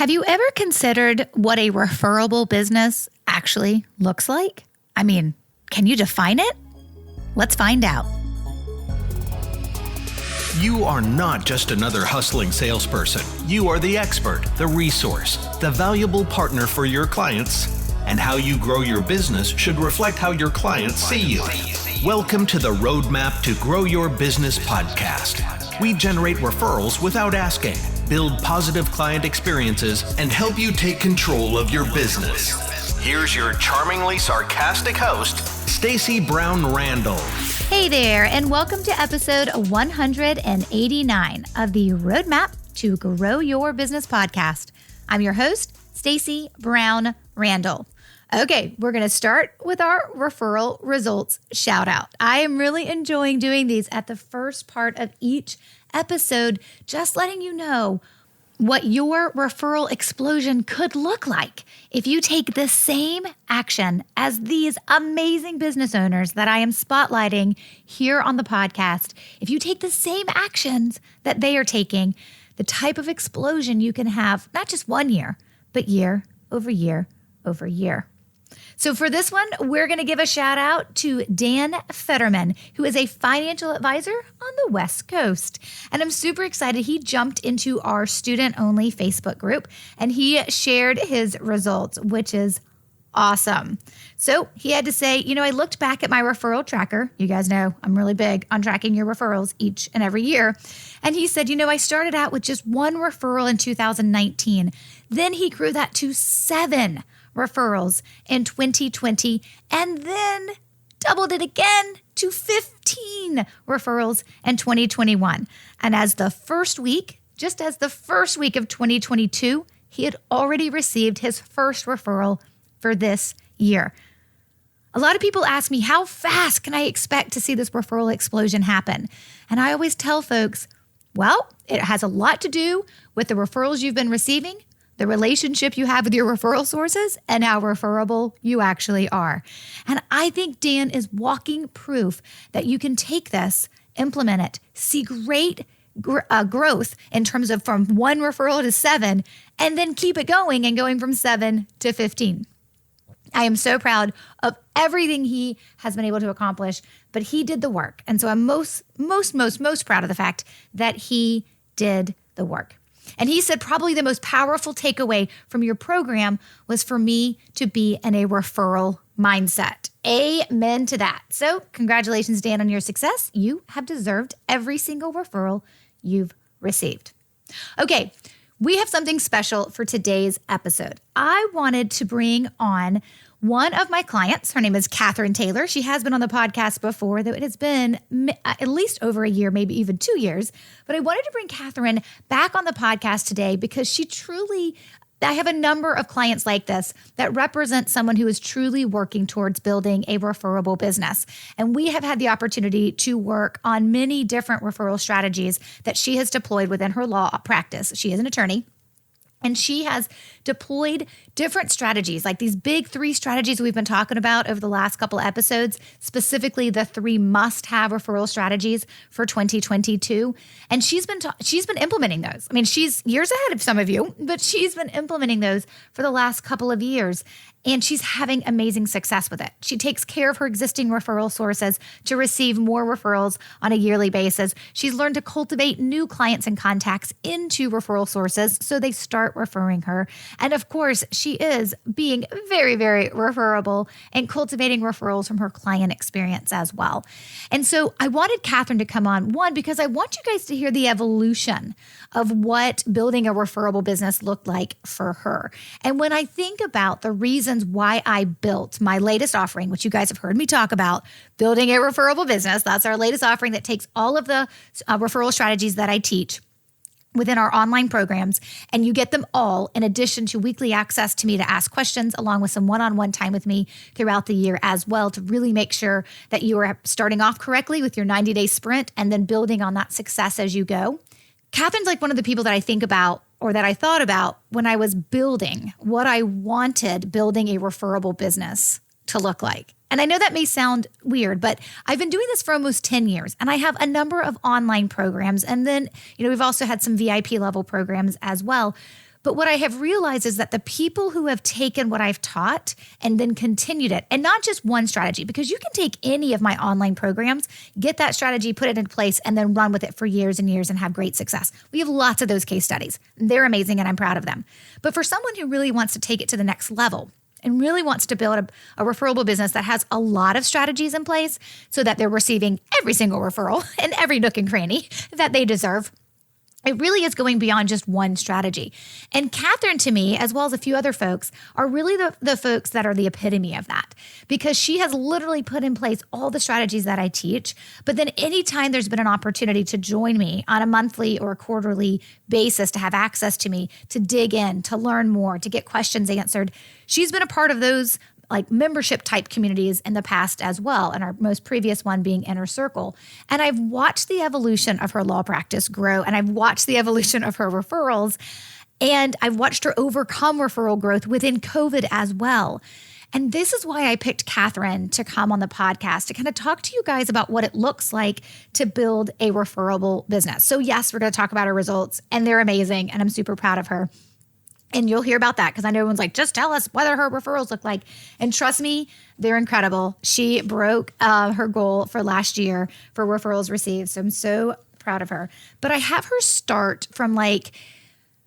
Have you ever considered what a referable business actually looks like? I mean, can you define it? Let's find out. You are not just another hustling salesperson. You are the expert, the resource, the valuable partner for your clients. And how you grow your business should reflect how your clients see you. Welcome to the Roadmap to Grow Your Business podcast. We generate referrals without asking, build positive client experiences, and help you take control of your business. Here's your charmingly sarcastic host, Stacey Brown Randall. Hey there, and welcome to episode 189 of the Roadmap to Grow Your Business podcast. I'm your host, Stacey Brown Randall. Okay, we're going to start with our referral results shout out. I am really enjoying doing these at the first part of each episode, just letting you know what your referral explosion could look like if you take the same action as these amazing business owners that I am spotlighting here on the podcast. If you take the same actions that they are taking, the type of explosion you can have, not just 1 year, but year over year over year. So for this one, we're going to give a shout out to Dan Fetterman, who is a financial advisor on the West Coast. And I'm super excited. He jumped into our student-only Facebook group and he shared his results, which is awesome. So he had to say, I looked back at my referral tracker. You guys know I'm really big on tracking your referrals each and every year. And he said, I started out with just one referral in 2019. Then he grew that to 7 referrals in 2020, and then doubled it again to 15 referrals in 2021. And just as the first week of 2022, he had already received his first referral for this year. A lot of people ask me, how fast can I expect to see this referral explosion happen? And I always tell folks, well, it has a lot to do with the referrals you've been receiving, the relationship you have with your referral sources, and how referable you actually are. And I think Dan is walking proof that you can take this, implement it, see great growth in terms of from 1 referral to 7, and then keep it going and going from 7 to 15. I am so proud of everything he has been able to accomplish, but he did the work. And so I'm most proud of the fact that he did the work. And he said probably the most powerful takeaway from your program was for me to be in a referral mindset. Amen to that. So congratulations, Dan, on your success. You have deserved every single referral you've received. Okay, we have something special for today's episode. I wanted to bring on one of my clients. Her name is Katherine Taylor. She has been on the podcast before, though it has been at least over a year, maybe even 2 years. But I wanted to bring Katherine back on the podcast today because I have a number of clients like this that represent someone who is truly working towards building a referable business. And we have had the opportunity to work on many different referral strategies that she has deployed within her law practice. She is an attorney. And she has deployed different strategies, like these big 3 strategies we've been talking about over the last couple of episodes, specifically the 3 must-have referral strategies for 2022. And she's been implementing those. I mean, she's years ahead of some of you, but she's been implementing those for the last couple of years. And she's having amazing success with it. She takes care of her existing referral sources to receive more referrals on a yearly basis. She's learned to cultivate new clients and contacts into referral sources so they start referring her. And of course, she is being very, very referable and cultivating referrals from her client experience as well. And so I wanted Katherine to come on, one, because I want you guys to hear the evolution of what building a referable business looked like for her. And when I think about the reasons why I built my latest offering, which you guys have heard me talk about, building a referable business, that's our latest offering that takes all of the referral strategies that I teach within our online programs, and you get them all in addition to weekly access to me to ask questions, along with some one-on-one time with me throughout the year as well, to really make sure that you are starting off correctly with your 90-day sprint and then building on that success as you go. Katherine's like one of the people that I think about, or that I thought about when I was building what I wanted building a referable business to look like. And I know that may sound weird, but I've been doing this for almost 10 years, and I have a number of online programs. And then, we've also had some VIP level programs as well. But what I have realized is that the people who have taken what I've taught and then continued it, and not just one strategy, because you can take any of my online programs, get that strategy, put it in place, and then run with it for years and years and have great success. We have lots of those case studies. They're amazing and I'm proud of them. But for someone who really wants to take it to the next level and really wants to build a referable business that has a lot of strategies in place so that they're receiving every single referral and every nook and cranny that they deserve, it really is going beyond just one strategy. And Katherine, to me, as well as a few other folks, are really the folks that are the epitome of that, because she has literally put in place all the strategies that I teach. But then anytime there's been an opportunity to join me on a monthly or a quarterly basis, to have access to me, to dig in, to learn more, to get questions answered, she's been a part of those like membership type communities in the past as well. And our most previous one being Inner Circle. And I've watched the evolution of her law practice grow, and I've watched the evolution of her referrals, and I've watched her overcome referral growth within COVID as well. And this is why I picked Katherine to come on the podcast to kind of talk to you guys about what it looks like to build a referable business. So yes, we're going to talk about her results, and they're amazing, and I'm super proud of her. And you'll hear about that because I know everyone's like, just tell us what her referrals look like. And trust me, they're incredible. She broke her goal for last year for referrals received. So I'm so proud of her. But I have her start from like,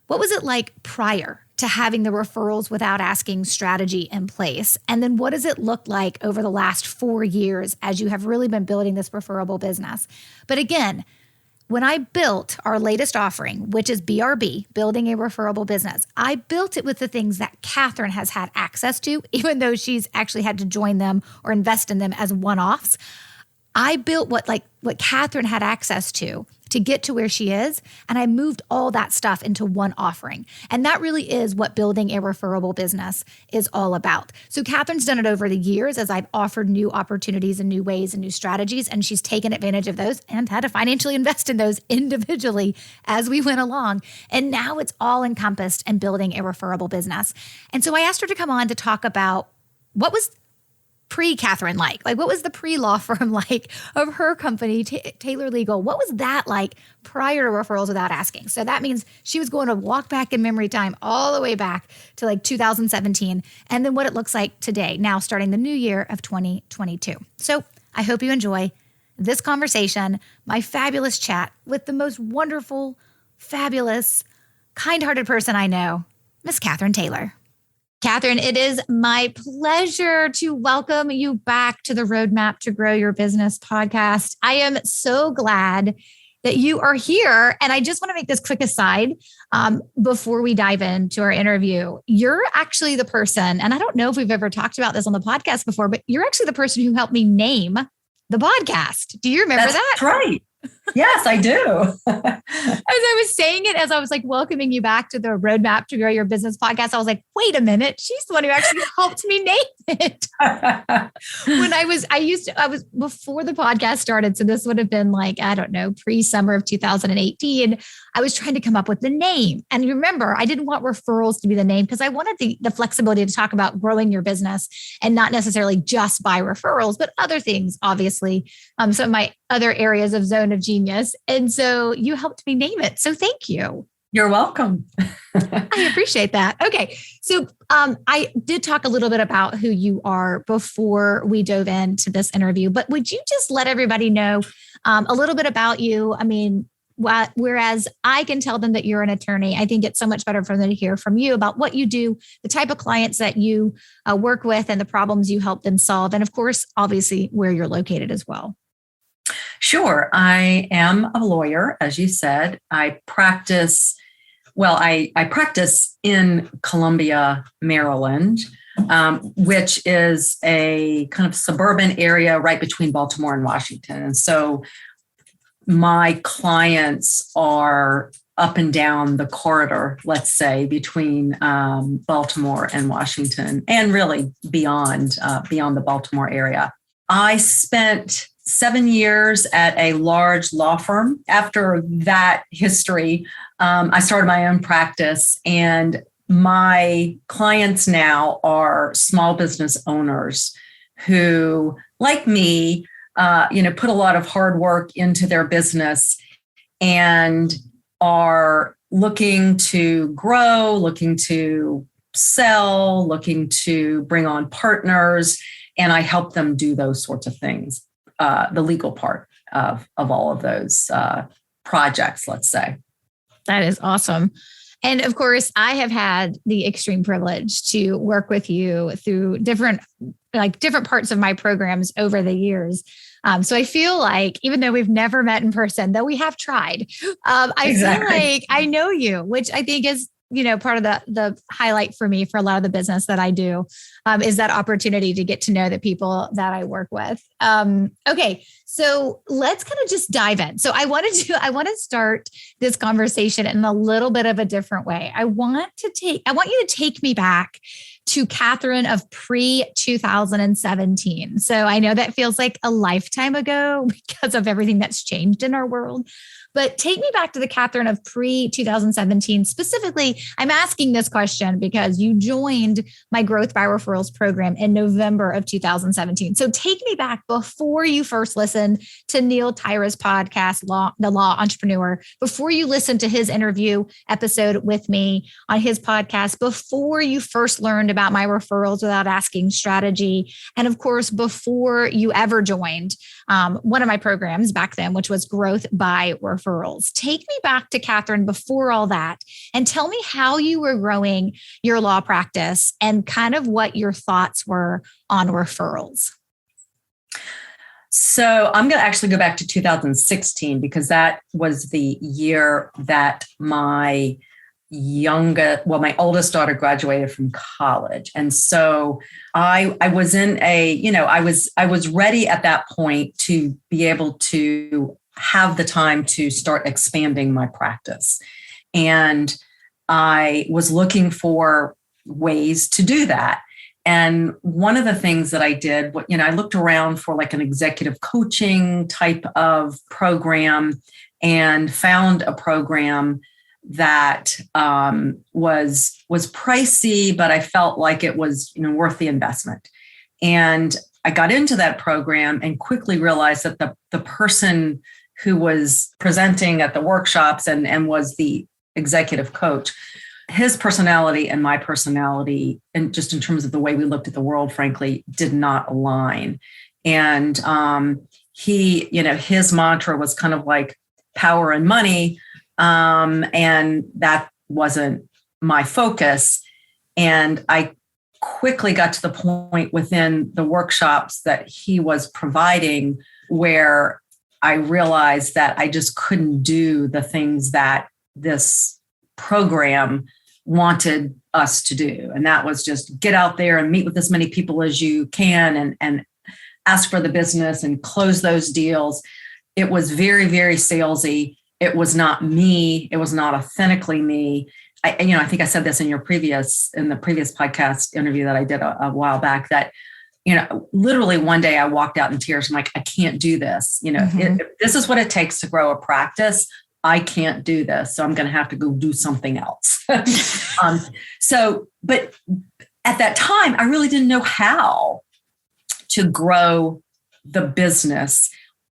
what was it like prior to having the referrals without asking strategy in place? And then what does it look like over the last 4 years as you have really been building this referable business? But again, when I built our latest offering, which is BRB, Building a Referable Business, I built it with the things that Katherine has had access to, even though she's actually had to join them or invest in them as one-offs. I built what Katherine had access to get to where she is, and I moved all that stuff into one offering. And that really is what building a referable business is all about. So Katherine's done it over the years as I've offered new opportunities and new ways and new strategies, and she's taken advantage of those and had to financially invest in those individually as we went along. And now it's all encompassed in building a referable business. And so I asked her to come on to talk about what was pre-Katherine like what was the pre-law firm like of her company, Taylor Legal? What was that like prior to referrals without asking? So that means she was going to walk back in memory time all the way back to like 2017, and then what it looks like today, now starting the new year of 2022. So I hope you enjoy this conversation, my fabulous chat with the most wonderful, fabulous, kind-hearted person I know, Miss Katherine Taylor. Katherine, it is my pleasure to welcome you back to the Roadmap to Grow Your Business podcast. I am so glad that you are here. And I just want to make this quick aside before we dive into our interview. You're actually the person, and I don't know if we've ever talked about this on the podcast before, but you're actually the person who helped me name the podcast. Do you remember that? That's right. Yes, I do. As I was saying it, as I was like welcoming you back to the Roadmap to Grow Your Business podcast, I was like, wait a minute, she's the one who actually helped me name it. When I was before the podcast started. So this would have been like, I don't know, pre-summer of 2018. I was trying to come up with the name. And remember, I didn't want referrals to be the name because I wanted the flexibility to talk about growing your business and not necessarily just by referrals, but other things, obviously. Some of my other areas of zone of genius. And so you helped me name it. So thank you. You're welcome. I appreciate that. Okay. So I did talk a little bit about who you are before we dove into this interview, but would you just let everybody know a little bit about you? I mean, whereas I can tell them that you're an attorney, I think it's so much better for them to hear from you about what you do, the type of clients that you work with and the problems you help them solve. And of course, obviously where you're located as well. Sure. I am a lawyer, as you said. I practice in Columbia, Maryland, which is a kind of suburban area right between Baltimore and Washington. And so my clients are up and down the corridor, let's say, between Baltimore and Washington, and really beyond the Baltimore area. I spent 7 years at a large law firm. After that history, I started my own practice, and my clients now are small business owners who, like me, put a lot of hard work into their business and are looking to grow, looking to sell, looking to bring on partners, and I help them do those sorts of things, the legal part of all of those projects, let's say. That is awesome. And of course, I have had the extreme privilege to work with you through different parts of my programs over the years. So I feel like even though we've never met in person, though we have tried, I feel like I know you, which I think is, part of the highlight for me for a lot of the business that I do, is that opportunity to get to know the people that I work with. Okay. So let's kind of just dive in. So I want to start this conversation in a little bit of a different way. I want you to take me back to Katherine of pre-2017. So I know that feels like a lifetime ago because of everything that's changed in our world. But take me back to the Katherine of pre-2017. Specifically, I'm asking this question because you joined my Growth by Referrals program in November of 2017. So take me back before you first listened to Neil Tyra's podcast, The Law Entrepreneur, before you listened to his interview episode with me on his podcast, before you first learned about my referrals without asking strategy. And of course, before you ever joined one of my programs back then, which was Growth by Referrals. Take me back to Katherine before all that and tell me how you were growing your law practice and kind of what your thoughts were on referrals. So I'm going to actually go back to 2016 because that was the year that my oldest daughter graduated from college. And so I was in I was ready at that point to be able to have the time to start expanding my practice. And I was looking for ways to do that. And one of the things that I did, I looked around for like an executive coaching type of program and found a program that was pricey, but I felt like it was worth the investment. And I got into that program and quickly realized that the person who was presenting at the workshops and was the executive coach, his personality and my personality, and just in terms of the way we looked at the world, frankly, did not align. And his mantra was kind of like power and money. And that wasn't my focus. And I quickly got to the point within the workshops that he was providing where I realized that I just couldn't do the things that this program wanted us to do. And that was just get out there and meet with as many people as you can and ask for the business and close those deals. It was very, very salesy. It was not me. It was not authentically me. I think I said this in the previous podcast interview that I did a while back that, literally one day I walked out in tears. I'm like, I can't do this. If this is what it takes to grow a practice, I can't do this. So I'm going to have to go do something else. But at that time, I really didn't know how to grow the business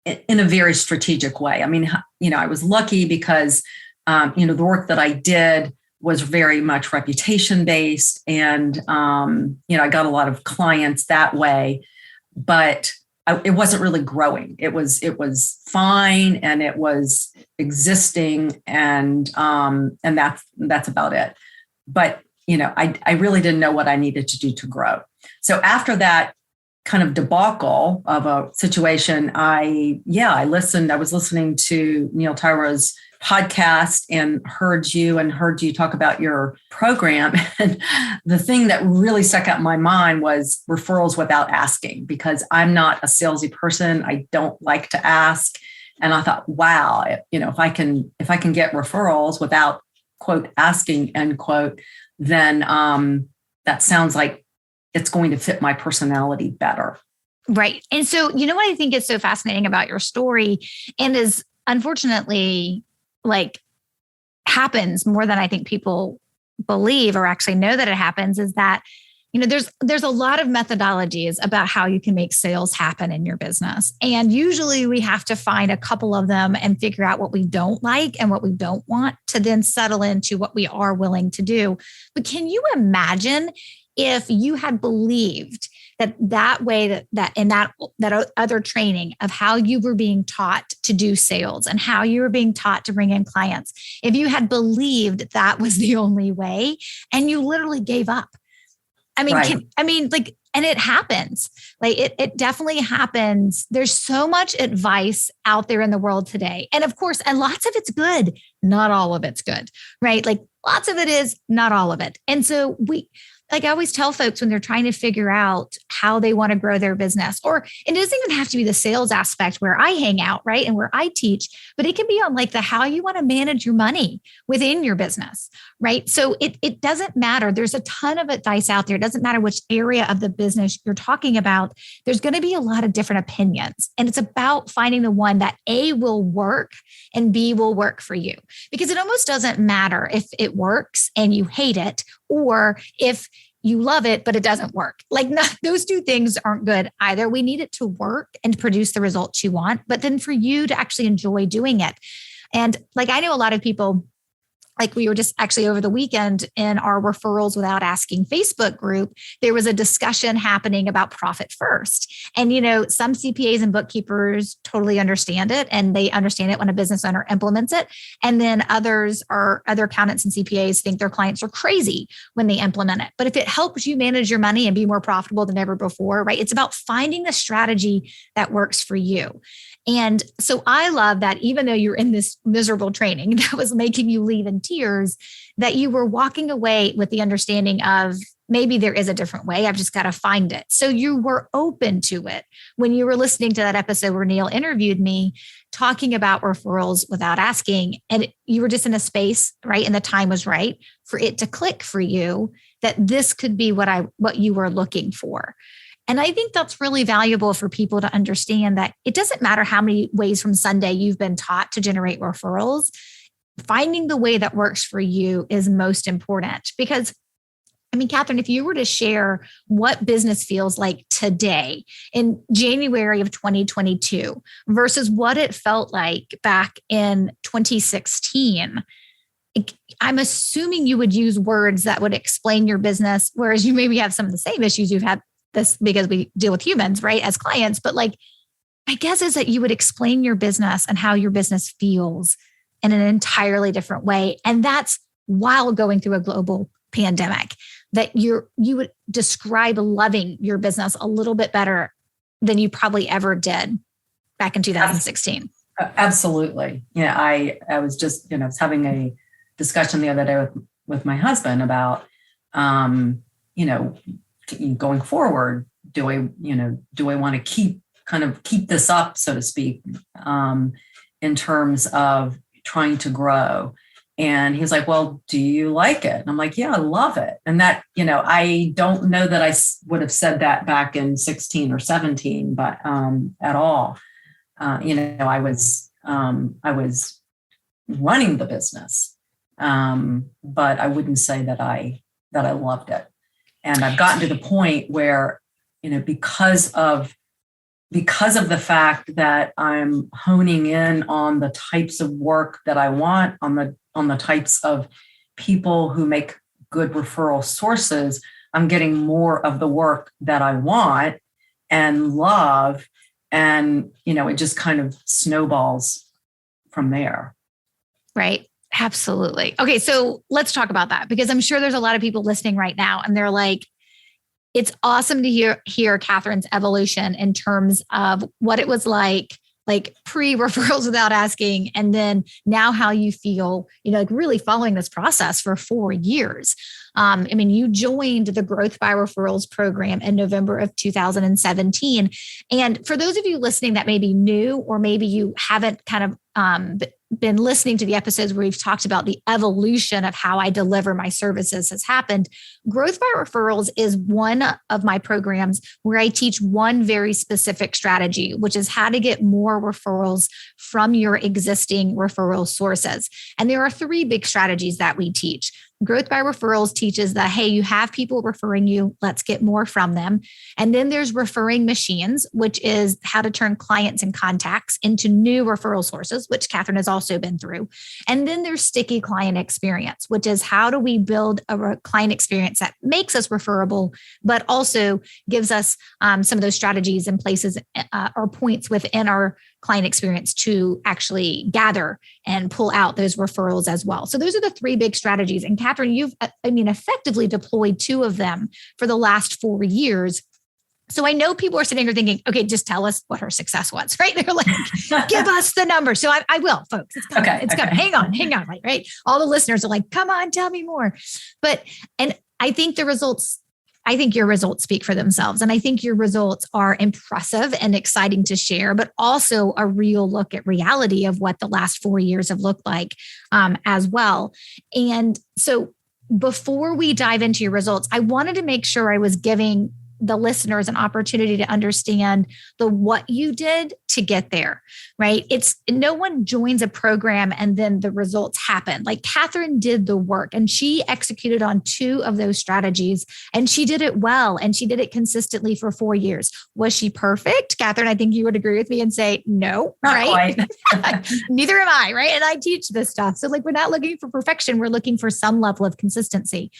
in a very strategic way. I mean, I was lucky because, the work that I did was very much reputation based. And, I got a lot of clients that way, but it wasn't really growing. It was fine. And it was existing. And that's about it. But, I really didn't know what I needed to do to grow. So after that kind of debacle of a situation, I was listening to Neil Tyra's podcast and heard you talk about your program. And the thing that really stuck out in my mind was referrals without asking, because I'm not a salesy person. I don't like to ask. And I thought, wow, if I can get referrals without quote asking end quote, then that sounds like it's going to fit my personality better. Right. And so, what I think is so fascinating about your story and is unfortunately happens more than I think people believe or actually know that it happens is that, there's a lot of methodologies about how you can make sales happen in your business. And usually we have to find a couple of them and figure out what we don't like and what we don't want to then settle into what we are willing to do. But can you imagine if you had believed that way that in that other training of how you were being taught to do sales and how you were being taught to bring in clients, if you had believed that was the only way and you literally gave up? Right. And it happens. Like it definitely happens. There's so much advice out there in the world today. And of course, and lots of it's good. Not all of it's good, right? Like lots of it is, not all of it. And so like I always tell folks when they're trying to figure out how they want to grow their business, or it doesn't even have to be the sales aspect where I hang out, right? And where I teach, but it can be on like the how you want to manage your money within your business, right? So it doesn't matter. There's a ton of advice out there. It doesn't matter which area of the business you're talking about. There's going to be a lot of different opinions. And it's about finding the one that A, will work and B, will work for you. Because it almost doesn't matter if it works and you hate it, or if you love it, but it doesn't work. Like those two things aren't good either. We need it to work and produce the results you want, but then for you to actually enjoy doing it. And like, I know a lot of people, like we were just actually over the weekend in our Referrals Without Asking Facebook group, there was a discussion happening about profit first. And, some CPAs and bookkeepers totally understand it, and they understand it when a business owner implements it. And then other accountants and CPAs think their clients are crazy when they implement it. But if it helps you manage your money and be more profitable than ever before, right? It's about finding the strategy that works for you. And so I love that even though you're in this miserable training that was making you leave in tears, that you were walking away with the understanding of maybe there is a different way. I've just got to find it. So you were open to it when you were listening to that episode where Neil interviewed me talking about referrals without asking. And you were just in a space, right? And the time was right for it to click for you that this could be what you were looking for. And I think that's really valuable for people to understand that it doesn't matter how many ways from Sunday you've been taught to generate referrals. Finding the way that works for you is most important. Because, Katherine, if you were to share what business feels like today in January of 2022 versus what it felt like back in 2016, I'm assuming you would use words that would explain your business, whereas you maybe have some of the same issues you've had this because we deal with humans, right, as clients. But like, my guess is that you would explain your business and how your business feels in an entirely different way. And that's while going through a global pandemic, that you would describe loving your business a little bit better than you probably ever did back in 2016. Absolutely. Yeah. I was just, I was having a discussion the other day with my husband about, going forward, do I want to keep this up, so to speak, in terms of trying to grow? And he's like, well, do you like it? And I'm like, yeah, I love it. And that, I don't know that I would have said that back in 16 or 17, but at all. I was running the business, but I wouldn't say that I loved it. And I've gotten to the point where, because of the fact that I'm honing in on the types of work that I want, on the types of people who make good referral sources, I'm getting more of the work that I want and love. And, it just kind of snowballs from there. Right. Absolutely. Okay. So let's talk about that, because I'm sure there's a lot of people listening right now and they're like, it's awesome to hear Katherine's evolution in terms of what it was like pre-referrals without asking. And then now how you feel, really following this process for 4 years. You joined the Growth by Referrals program in November of 2017. And for those of you listening that may be new, or maybe you haven't kind of been listening to the episodes where we've talked about the evolution of how I deliver my services has happened. Growth by Referrals is one of my programs where I teach one very specific strategy, which is how to get more referrals from your existing referral sources. And there are 3 big strategies that we teach. Growth by Referrals teaches that, hey, you have people referring you, let's get more from them. And then there's referring machines, which is how to turn clients and contacts into new referral sources, which Katherine has also been through. And then there's sticky client experience, which is how do we build a client experience that makes us referable, but also gives us some of those strategies and places or points within our client experience to actually gather and pull out those referrals as well. So those are the three big strategies. And Katherine, you've, effectively deployed two of them for the last 4 years. So I know people are sitting here thinking, okay, just tell us what her success was, right? They're like, give us the number. So I will, folks. It's coming. Okay, it's coming. Hang on. Like, right. All the listeners are like, come on, tell me more. And I think your results speak for themselves. And I think your results are impressive and exciting to share, but also a real look at reality of what the last 4 years have looked like as well. And so before we dive into your results, I wanted to make sure I was giving the listeners an opportunity to understand what you did to get there, right? It's no one joins a program and then the results happen. Like Katherine did the work and she executed on 2 of those strategies and she did it well and she did it consistently for 4 years. Was she perfect? Katherine, I think you would agree with me and say, no, not right? Quite. Neither am I, right? And I teach this stuff. So like, we're not looking for perfection. We're looking for some level of consistency.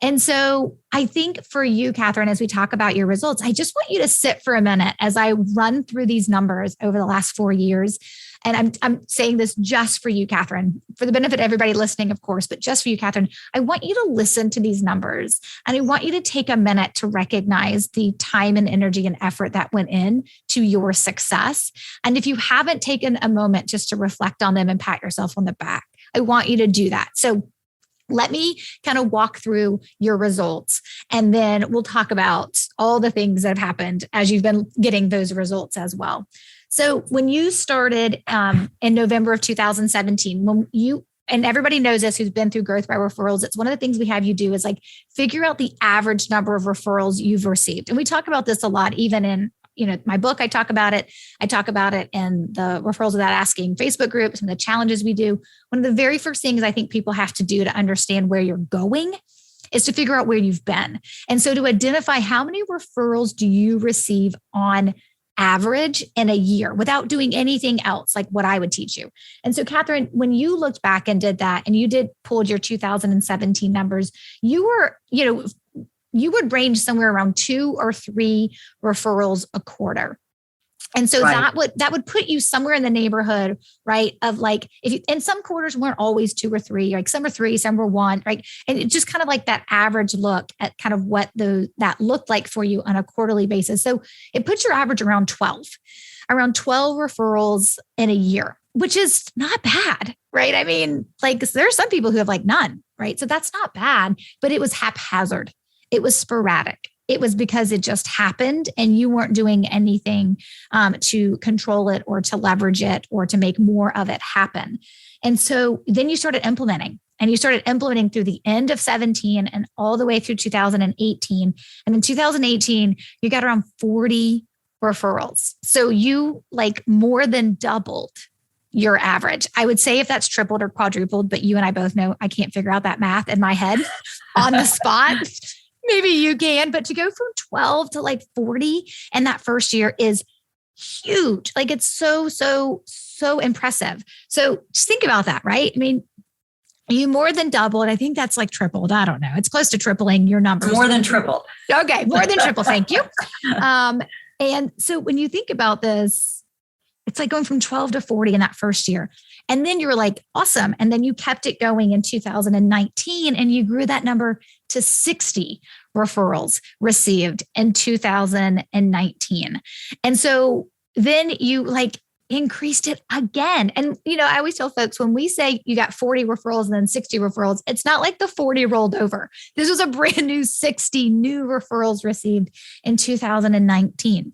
And so I think for you, Katherine, as we talk about your results, I just want you to sit for a minute as I run through these numbers over the last 4 years. And I'm saying this just for you, Katherine, for the benefit of everybody listening, of course, but just for you, Katherine, I want you to listen to these numbers and I want you to take a minute to recognize the time and energy and effort that went in to your success. And if you haven't taken a moment just to reflect on them and pat yourself on the back, I want you to do that. So let me kind of walk through your results and then we'll talk about all the things that have happened as you've been getting those results as well. So when you started in November of 2017, and everybody knows this who's been through Growth by Referrals, it's one of the things we have you do is like figure out the average number of referrals you've received. And we talk about this a lot, even in my book, I talk about it. I talk about it in the Referrals Without Asking Facebook group, some of the challenges we do. One of the very first things I think people have to do to understand where you're going is to figure out where you've been. And so to identify how many referrals do you receive on average in a year without doing anything else, like what I would teach you. And so, Katherine, when you looked back and did that, and you pulled your 2017 numbers, you were, you would range somewhere around 2 or 3 referrals a quarter. And so right. that would put you somewhere in the neighborhood, right? Of like, and some quarters weren't always 2 or 3, like some were 3, some were 1, right? And it's just kind of like that average look at kind of what that looked like for you on a quarterly basis. So it puts your average around 12 referrals in a year, which is not bad, right? I mean, like there are some people who have like none, right? So that's not bad, but it was haphazard. It was sporadic. It was because it just happened and you weren't doing anything to control it or to leverage it or to make more of it happen. And so then you started implementing through the end of 17 and all the way through 2018. And in 2018, you got around 40 referrals. So you like more than doubled your average. I would say if that's tripled or quadrupled, but you and I both know I can't figure out that math in my head on the spot. Maybe you can, but to go from 12 to like 40 in that first year is huge. Like it's so impressive. So just think about that, right? I mean, you more than doubled. I think that's like tripled. I don't know. It's close to tripling your numbers. More than tripled. Okay. More than triple. Thank you. And so when you think about this, it's like going from 12 to 40 in that first year. And then you were like, awesome. And then you kept it going in 2019 and you grew that number to 60 referrals received in 2019. And so then you like increased it again. And, I always tell folks when we say you got 40 referrals and then 60 referrals, it's not like the 40 rolled over. This was a brand new 60 new referrals received in 2019.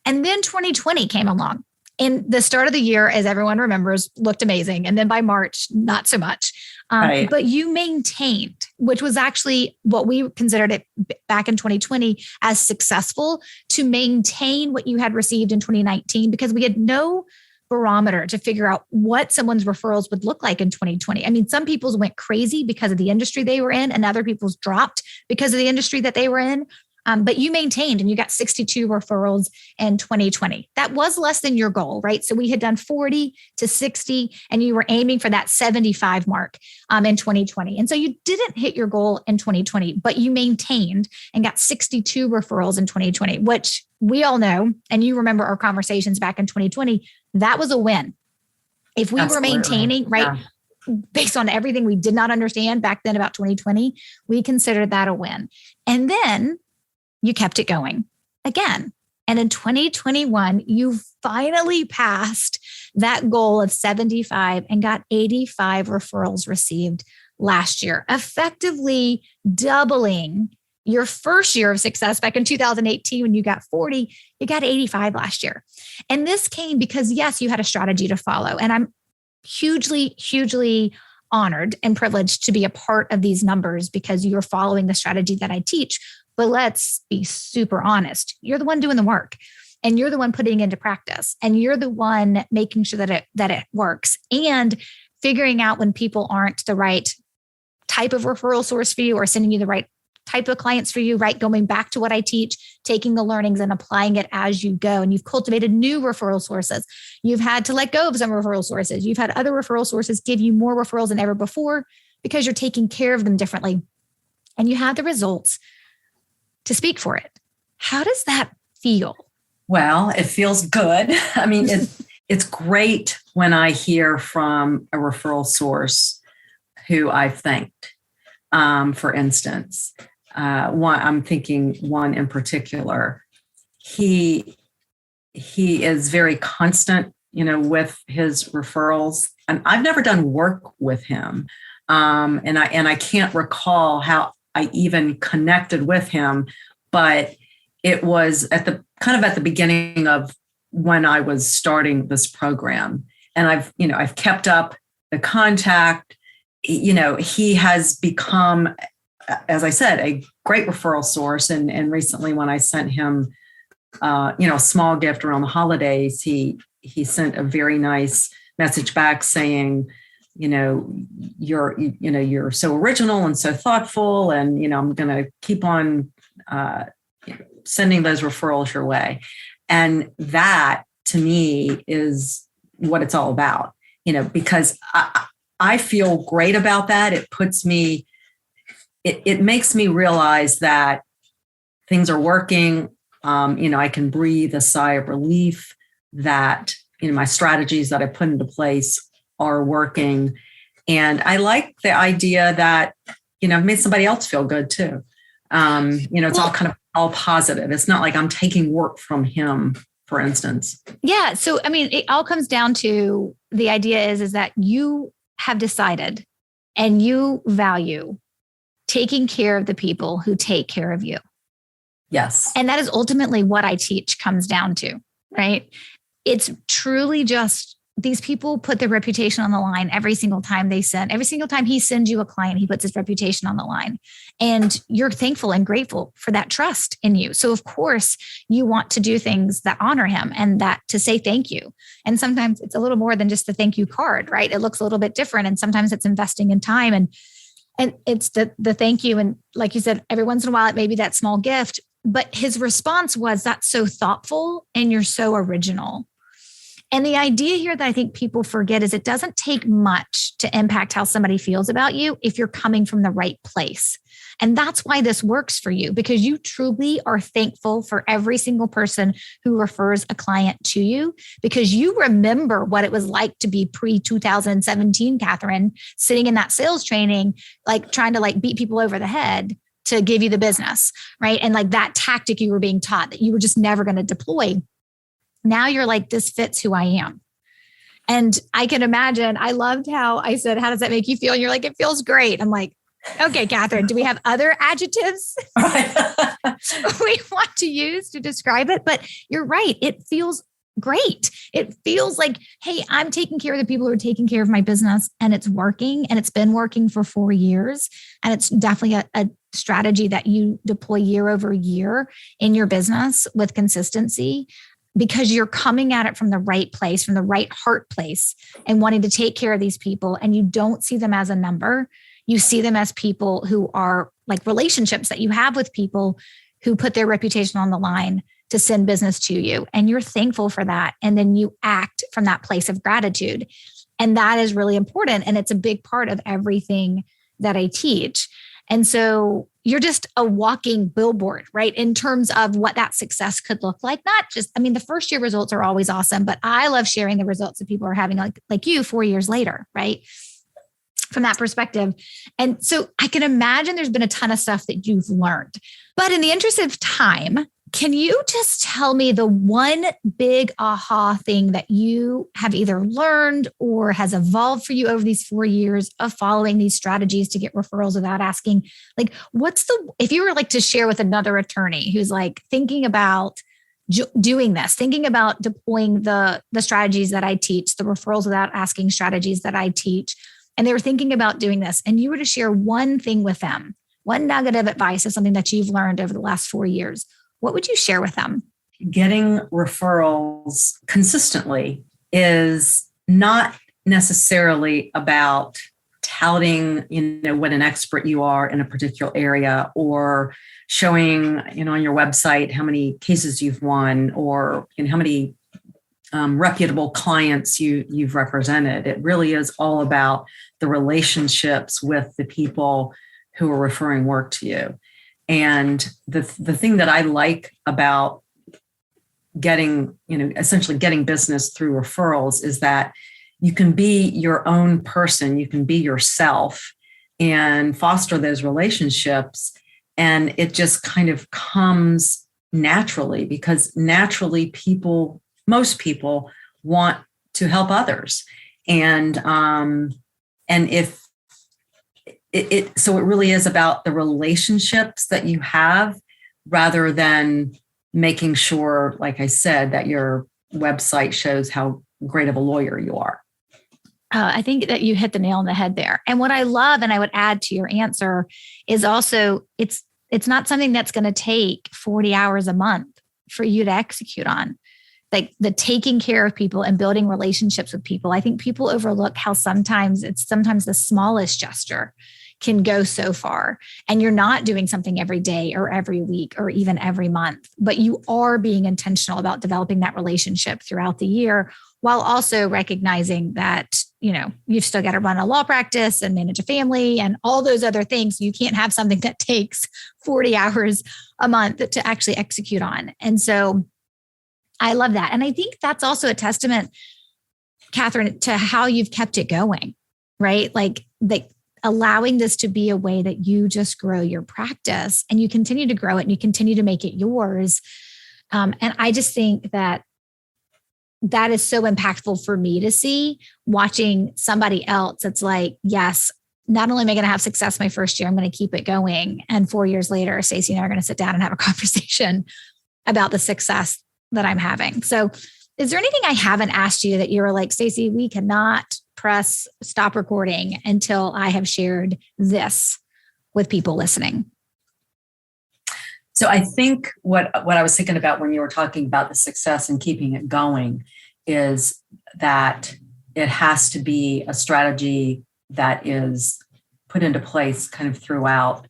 And then 2020 came along. And the start of the year, as everyone remembers, looked amazing. And then by March, not so much. Right. But you maintained, which was actually what we considered it back in 2020 as successful, to maintain what you had received in 2019 because we had no barometer to figure out what someone's referrals would look like in 2020. I mean, some people's went crazy because of the industry they were in, and other people's dropped because of the industry that they were in. But you maintained and you got 62 referrals in 2020. That was less than your goal, right? So we had done 40 to 60 and you were aiming for that 75 mark in 2020. And so you didn't hit your goal in 2020, but you maintained and got 62 referrals in 2020, which we all know. And you remember our conversations back in 2020, that was a win. If we were maintaining, right? Yeah. Based on everything we did not understand back then about 2020, we considered that a win. And then you kept it going again. And in 2021, you finally passed that goal of 75 and got 85 referrals received last year, effectively doubling your first year of success back in 2018 when you got 40, you got 85 last year. And this came because, yes, you had a strategy to follow. And I'm hugely, hugely honored and privileged to be a part of these numbers because you're following the strategy that I teach. But let's be super honest. You're the one doing the work and you're the one putting it into practice and you're the one making sure that it works and figuring out when people aren't the right type of referral source for you or sending you the right type of clients for you, right? Going back to what I teach, taking the learnings and applying it as you go. And you've cultivated new referral sources. You've had to let go of some referral sources. You've had other referral sources give you more referrals than ever before because you're taking care of them differently. And you have the results to speak for it. How does that feel? Well, it feels good. I mean, it's great when I hear from a referral source who I've thanked. For instance, I'm thinking one in particular. He is very constant, with his referrals, and I've never done work with him, and I can't recall how I even connected with him, but it was at the beginning of when I was starting this program, and I've kept up the contact. He has become, as I said, a great referral source. And recently when I sent him, a small gift around the holidays, he sent a very nice message back saying, you're so original and so thoughtful. And, I'm going to keep on sending those referrals your way. And that to me is what it's all about, because I feel great about that. It puts me, it makes me realize that things are working. I can breathe a sigh of relief that, my strategies that I put into place are working. And I like the idea that, I've made somebody else feel good too. It's all kind of all positive. It's not like I'm taking work from him, for instance. Yeah. So, it all comes down to the idea is that you have decided and you value taking care of the people who take care of you. Yes. And that is ultimately what I teach comes down to, right? It's truly just these people put their reputation on the line every single time he sends you a client, he puts his reputation on the line, and you're thankful and grateful for that trust in you. So of course you want to do things that honor him and that to say thank you. And sometimes it's a little more than just the thank you card, right? It looks a little bit different. And sometimes it's investing in time and it's the thank you. And like you said, every once in a while, it may be that small gift, but his response was, that's so thoughtful and you're so original. And the idea here that I think people forget is it doesn't take much to impact how somebody feels about you if you're coming from the right place. And that's why this works for you, because you truly are thankful for every single person who refers a client to you, because you remember what it was like to be pre-2017, Katherine, sitting in that sales training, like trying to beat people over the head to give you the business, right? And that tactic you were being taught that you were just never going to deploy. Now you're like, this fits who I am. And I can imagine, I loved how I said, how does that make you feel? And you're like, it feels great. I'm like, okay, Katherine, do we have other adjectives we want to use to describe it? But you're right. It feels great. It feels like, hey, I'm taking care of the people who are taking care of my business, and it's working, and it's been working for 4 years. And it's definitely a strategy that you deploy year over year in your business with consistency. because you're coming at it from the right place, from the right heart place, and wanting to take care of these people. And you don't see them as a number. You see them as people who are like relationships that you have with people who put their reputation on the line to send business to you. And you're thankful for that. And then you act from that place of gratitude. And that is really important. And it's a big part of everything that I teach. And so you're just a walking billboard, right? In terms of what that success could look like. Not just, I mean, the first year results are always awesome, but I love sharing the results that people are having like you 4 years later, right? From that perspective. And so I can imagine there's been a ton of stuff that you've learned. But in the interest of time, can you just tell me the one big aha thing that you have either learned or has evolved for you over these 4 years of following these strategies to get referrals without asking? Like, if you were like to share with another attorney who's like thinking about doing this, thinking about deploying the strategies that I teach, the referrals without asking strategies that I teach, and they were thinking about doing this, and you were to share one thing with them, one nugget of advice of something that you've learned over the last 4 years, what would you share with them? Getting referrals consistently is not necessarily about touting, what an expert you are in a particular area, or showing, on your website how many cases you've won, or how many reputable clients you've represented. It really is all about the relationships with the people who are referring work to you. And the thing that I like about getting, essentially getting business through referrals is that you can be your own person, you can be yourself and foster those relationships. And it just kind of comes naturally, because naturally most people want to help others. And if so it really is about the relationships that you have, rather than making sure, like I said, that your website shows how great of a lawyer you are. I think that you hit the nail on the head there. And what I love, and I would add to your answer, is also it's not something that's going to take 40 hours a month for you to execute on. Like the taking care of people and building relationships with people. I think people overlook how sometimes the smallest gesture can go so far. And you're not doing something every day or every week or even every month, but you are being intentional about developing that relationship throughout the year, while also recognizing that, you've still got to run a law practice and manage a family and all those other things. You can't have something that takes 40 hours a month to actually execute on. And so I love that. And I think that's also a testament, Katherine, to how you've kept it going, right? Like allowing this to be a way that you just grow your practice and you continue to grow it and you continue to make it yours. And I just think that is so impactful for me to see, watching somebody else. It's like, yes, not only am I going to have success my first year, I'm going to keep it going. And 4 years later, Stacey and I are going to sit down and have a conversation about the success that I'm having. So is there anything I haven't asked you that you were like, Stacey, we cannot press stop recording until I have shared this with people listening? So I think what I was thinking about when you were talking about the success and keeping it going is that it has to be a strategy that is put into place kind of throughout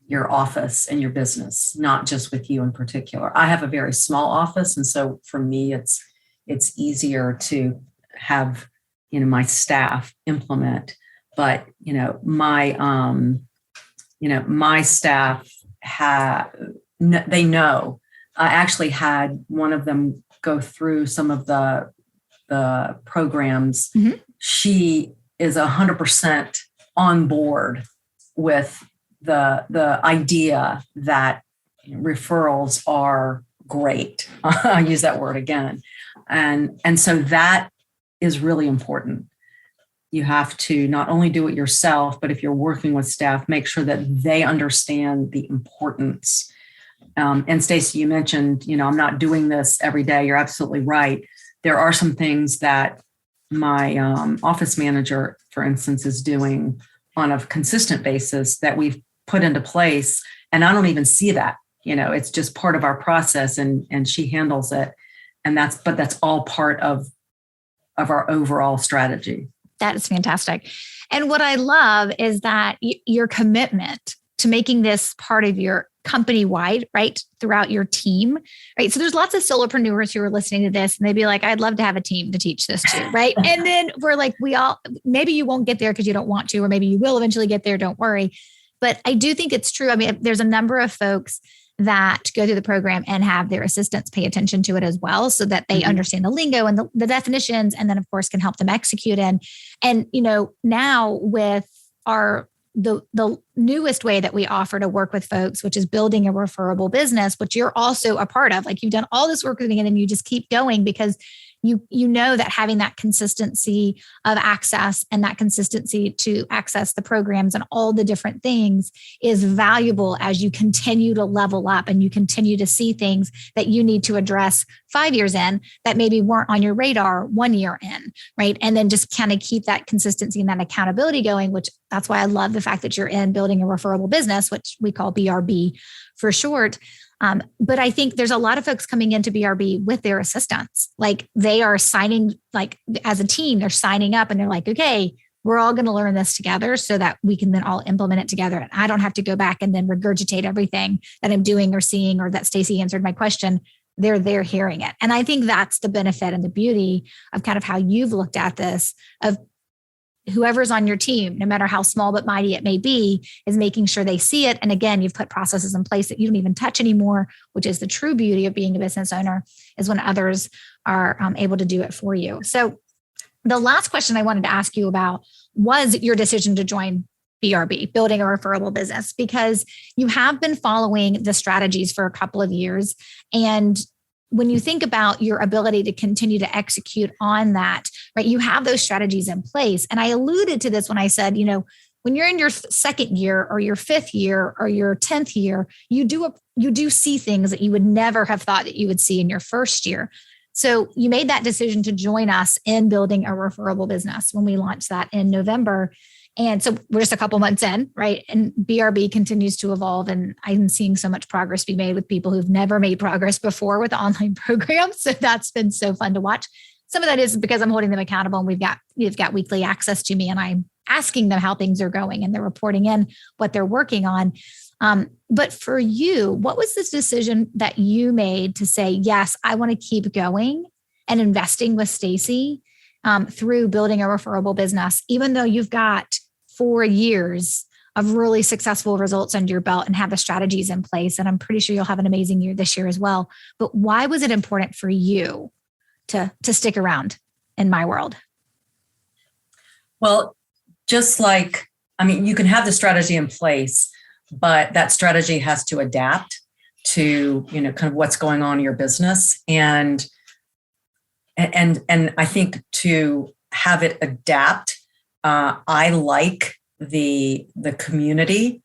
your office and your business, not just with you in particular. I have a very small office. And so for me, it's easier to have, my staff implement, but, my staff they know. I actually had one of them go through some of the programs. Mm-hmm. She is 100% on board with the idea that referrals are great. I use that word again. And so that is really important. You have to not only do it yourself, but if you're working with staff, make sure that they understand the importance. And Stacey, you mentioned, I'm not doing this every day. You're absolutely right. There are some things that my office manager, for instance, is doing on a consistent basis that we've put into place. And I don't even see that, it's just part of our process, and she handles it. but that's all part of our overall strategy. That is fantastic. And what I love is that your commitment to making this part of your company wide, right? Throughout your team, right? So there's lots of solopreneurs who are listening to this and they'd be like, I'd love to have a team to teach this to, right? And then we're like, maybe you won't get there because you don't want to, or maybe you will eventually get there. Don't worry. But I do think it's true. I mean, there's a number of folks that go through the program and have their assistants pay attention to it as well, so that they understand the lingo and the definitions, and then of course can help them execute in. And, now with the newest way that we offer to work with folks, which is building a referable business, which you're also a part of, like you've done all this work with me and then you just keep going because you know that having that consistency of access and that consistency to access the programs and all the different things is valuable as you continue to level up and you continue to see things that you need to address 5 years in that maybe weren't on your radar 1 year in, right? And then just kind of keep that consistency and that accountability going, which that's why I love the fact that you're in building a referable business, which we call BRB for short. But I think there's a lot of folks coming into BRB with their assistants. Like they are signing, like as a team, they're signing up and they're like, okay, we're all going to learn this together so that we can then all implement it together. And I don't have to go back and then regurgitate everything that I'm doing or seeing, or that Stacey answered my question. They're there hearing it. And I think that's the benefit and the beauty of kind of how you've looked at this, of whoever's on your team, no matter how small but mighty it may be, is making sure they see it. And again, you've put processes in place that you don't even touch anymore, which is the true beauty of being a business owner, is when others are able to do it for you. So the last question I wanted to ask you about was your decision to join BRB, building a referable business, because you have been following the strategies for a couple of years. And when you think about your ability to continue to execute on that, right, you have those strategies in place. And I alluded to this when I said, when you're in your second year or your fifth year or your 10th year, you do see things that you would never have thought that you would see in your first year. So you made that decision to join us in building a referable business when we launched that in November. And so we're just a couple months in, right? And BRB continues to evolve. And I'm seeing so much progress be made with people who've never made progress before with online programs. So that's been so fun to watch. Some of that is because I'm holding them accountable and you've got weekly access to me and I'm asking them how things are going and they're reporting in what they're working on. But for you, what was this decision that you made to say, yes, I want to keep going and investing with Stacey through building a referable business, even though you've got 4 years of really successful results under your belt and have the strategies in place. And I'm pretty sure you'll have an amazing year this year as well. But why was it important for you to stick around in my world? Well, you can have the strategy in place, but that strategy has to adapt to, kind of what's going on in your business. And I think to have it adapt, I like the community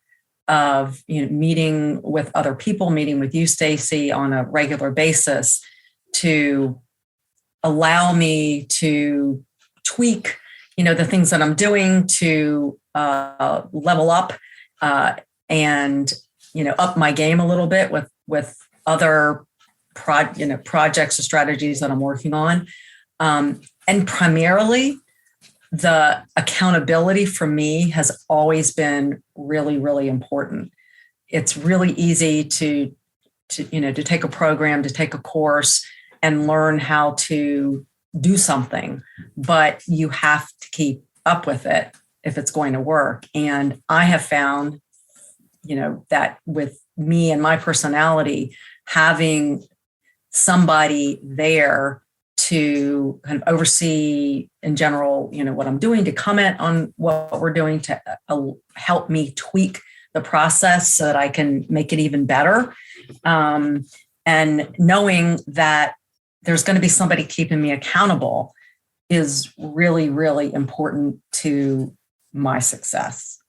of meeting with other people, meeting with you, Stacey, on a regular basis to allow me to tweak, the things that I'm doing to level up and up my game a little bit with other projects or strategies that I'm working on. And primarily, the accountability for me has always been really, really important. It's really easy to take a program, to take a course and learn how to do something, but you have to keep up with it if it's going to work. And I have found, that with me and my personality, having somebody there to kind of oversee in general, what I'm doing, to comment on what we're doing, to help me tweak the process so that I can make it even better. And knowing that there's going to be somebody keeping me accountable is really, really important to my success.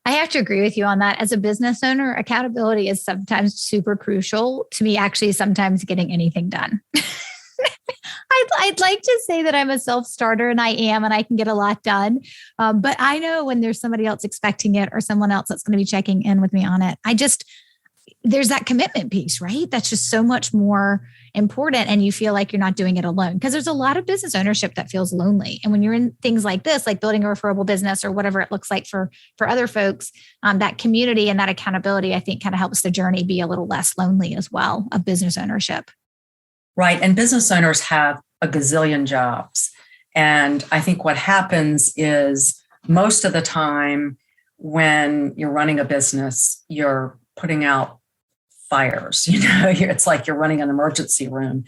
I have to agree with you on that. As a business owner, accountability is sometimes super crucial to me, actually sometimes getting anything done. I'd like to say that I'm a self-starter, and I am, and I can get a lot done. But I know when there's somebody else expecting it or someone else that's going to be checking in with me on it. there's that commitment piece, right? That's just so much more important. And you feel like you're not doing it alone, because there's a lot of business ownership that feels lonely. And when you're in things like this, like building a referable business or whatever it looks like for other folks, that community and that accountability, I think kind of helps the journey be a little less lonely as well of business ownership. Right. And business owners have a gazillion jobs. And I think what happens is most of the time when you're running a business, you're putting out fires. It's like you're running an emergency room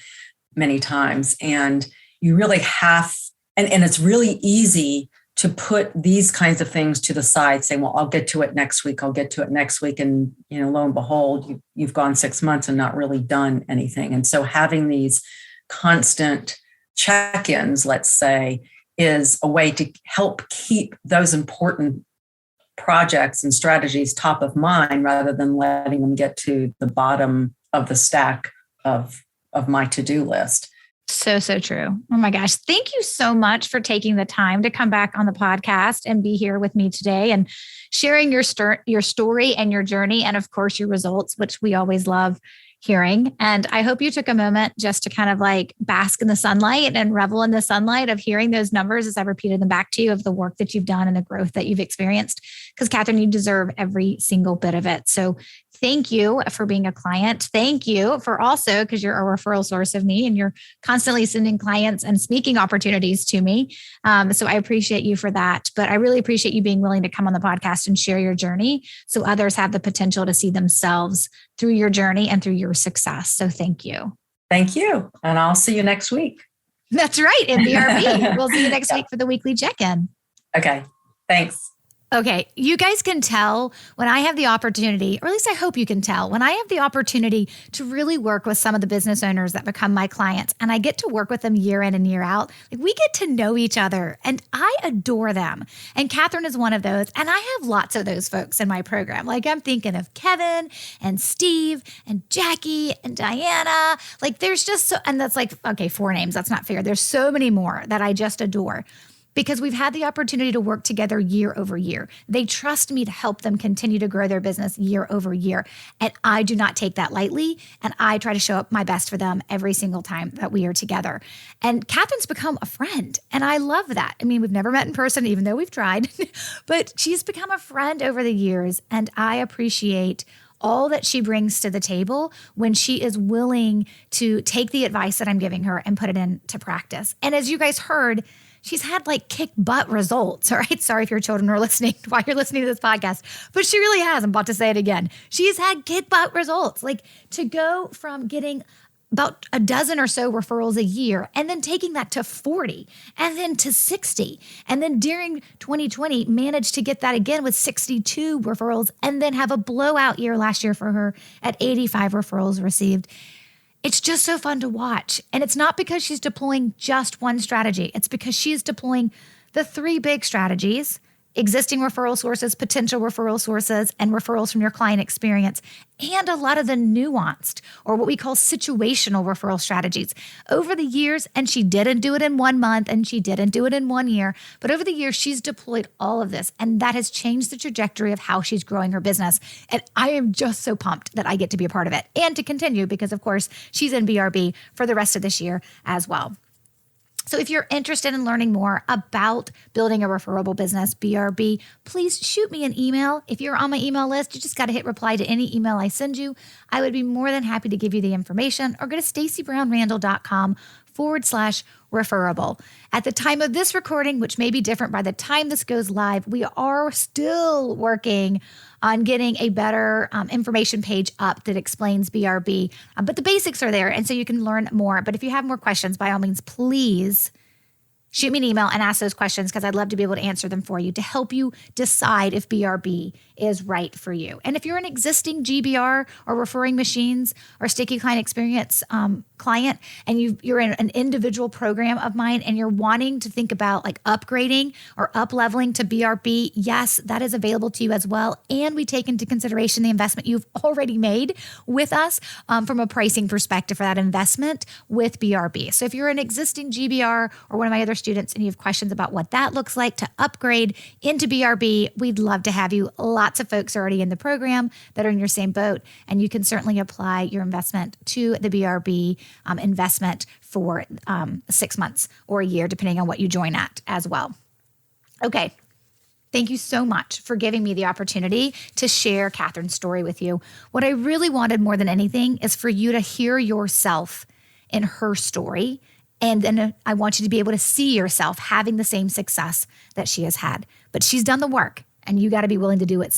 many times. And you really have, and it's really easy to put these kinds of things to the side, saying, well, I'll get to it next week. I'll get to it next week. And, lo and behold, you've gone 6 months and not really done anything. And so having these constant check-ins, let's say, is a way to help keep those important projects and strategies top of mind, rather than letting them get to the bottom of the stack of my to-do list. So true. Oh my gosh. Thank you so much for taking the time to come back on the podcast and be here with me today and sharing your story and your journey, and of course your results, which we always love hearing. And I hope you took a moment just to kind of like bask in the sunlight and revel in the sunlight of hearing those numbers as I repeated them back to you, of the work that you've done and the growth that you've experienced. Because Katherine, you deserve every single bit of it. So thank you for being a client. Thank you for also, because you're a referral source of me and you're constantly sending clients and speaking opportunities to me. So I appreciate you for that. But I really appreciate you being willing to come on the podcast and share your journey so others have the potential to see themselves through your journey and through your success. So thank you. Thank you. And I'll see you next week. That's right. In BRB. We'll see you next week for the weekly check-in. Okay. Thanks. Okay, you guys can tell when I have the opportunity, or at least I hope you can tell, when I have the opportunity to really work with some of the business owners that become my clients, and I get to work with them year in and year out, like we get to know each other and I adore them. And Katherine is one of those. And I have lots of those folks in my program. Like I'm thinking of Kevin and Steve and Jackie and Diana. Like there's just so, and that's like, okay, 4 names. That's not fair. There's so many more that I just adore, because we've had the opportunity to work together year over year. They trust me to help them continue to grow their business year over year. And I do not take that lightly. And I try to show up my best for them every single time that we are together. And Katherine's become a friend. And I love that. I mean, we've never met in person, even though we've tried, but she's become a friend over the years. And I appreciate all that she brings to the table when she is willing to take the advice that I'm giving her and put it into practice. And as you guys heard, she's had like kick butt results. All right. Sorry if your children are listening while you're listening to this podcast, but she really has. I'm about to say it again. She's had kick butt results, like to go from getting about a dozen or so referrals a year and then taking that to 40 and then to 60. And then during 2020, managed to get that again with 62 referrals and then have a blowout year last year for her at 85 referrals received. It's just so fun to watch. And it's not because she's deploying just one strategy. It's because she is deploying the 3 big strategies: existing referral sources, potential referral sources, and referrals from your client experience, and a lot of the nuanced, or what we call situational referral strategies over the years. And she didn't do it in 1 month and she didn't do it in 1 year, but over the years, she's deployed all of this. And that has changed the trajectory of how she's growing her business. And I am just so pumped that I get to be a part of it and to continue, because of course she's in BRB for the rest of this year as well. So if you're interested in learning more about building a referable business, BRB, please shoot me an email. If you're on my email list, you just got to hit reply to any email I send you. I would be more than happy to give you the information, or go to stacybrownrandall.com/referable. At the time of this recording, which may be different by the time this goes live, we are still working on getting a better information page up that explains BRB. But the basics are there, and so you can learn more. But if you have more questions, by all means, please shoot me an email and ask those questions, because I'd love to be able to answer them for you to help you decide if BRB is right for you. And if you're an existing GBR or referring machines or sticky client experience client, and you're in an individual program of mine and you're wanting to think about like upgrading or up-leveling to BRB, yes, that is available to you as well. And we take into consideration the investment you've already made with us from a pricing perspective for that investment with BRB. So if you're an existing GBR or one of my other students and you have questions about what that looks like to upgrade into BRB, we'd love to have you. Lots of folks are already in the program that are in your same boat, and you can certainly apply your investment to the BRB investment for 6 months or a year, depending on what you join at as well. Okay. Thank you so much for giving me the opportunity to share Katherine's story with you. What I really wanted more than anything is for you to hear yourself in her story. And then I want you to be able to see yourself having the same success that she has had. But she's done the work, and you got to be willing to do it.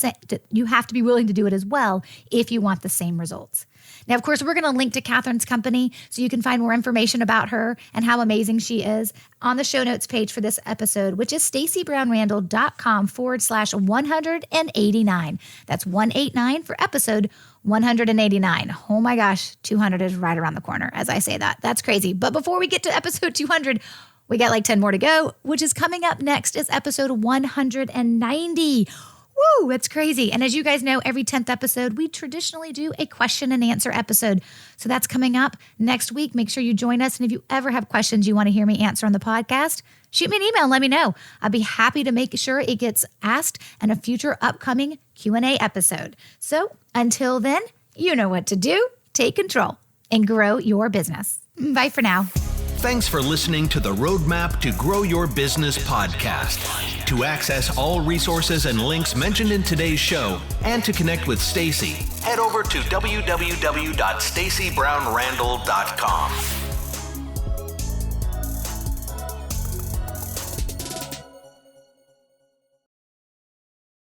You have to be willing to do it as well if you want the same results. Now, of course, we're going to link to Katherine's company so you can find more information about her and how amazing she is on the show notes page for this episode, which is stacybrownrandall.com/189. That's 189 for episode 189. Oh my gosh, 200 is right around the corner as I say that. That's crazy. But before we get to episode 200, we got like 10 more to go, which is coming up next is episode 190. Woo, that's crazy. And as you guys know, every 10th episode, we traditionally do a question and answer episode. So that's coming up next week. Make sure you join us. And if you ever have questions you want to hear me answer on the podcast, shoot me an email and let me know. I'd be happy to make sure it gets asked in a future upcoming Q&A episode. So until then, you know what to do. Take control and grow your business. Bye for now. Thanks for listening to the Roadmap to Grow Your Business podcast. To access all resources and links mentioned in today's show and to connect with Stacy, head over to www.stacybrownrandall.com.